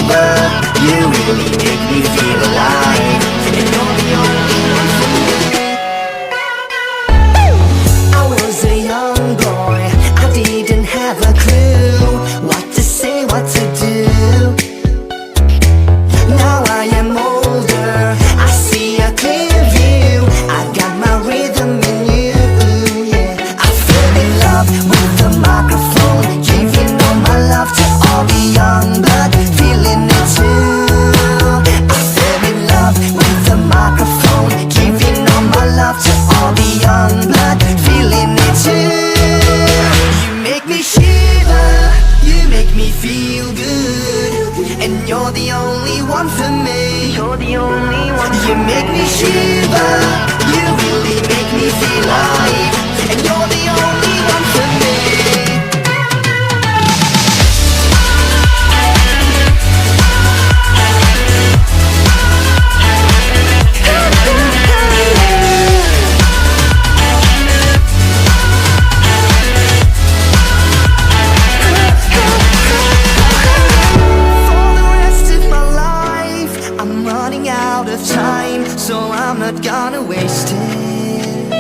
shiver. You really make me feel alive, and you're the only one for me. I was a young boy, I didn't have a clue what to say, what to do. Now I am older, I see a clear view. I got my rhythm in you, yeah. I fell in love with the microphone, giving all my love to all the young blood, feeling it too. I fell in love with the microphone, giving all my love to all the young blood, feeling it too. You make me shiver, you make me feel good, and you're the only one for me. You're the only one. You make me shiver, you really make me feel alive, and you're the only one for me. So I'm not gonna waste it.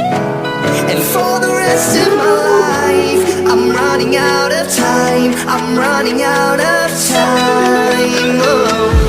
And for the rest of my life, I'm running out of time. I'm running out of time. Oh.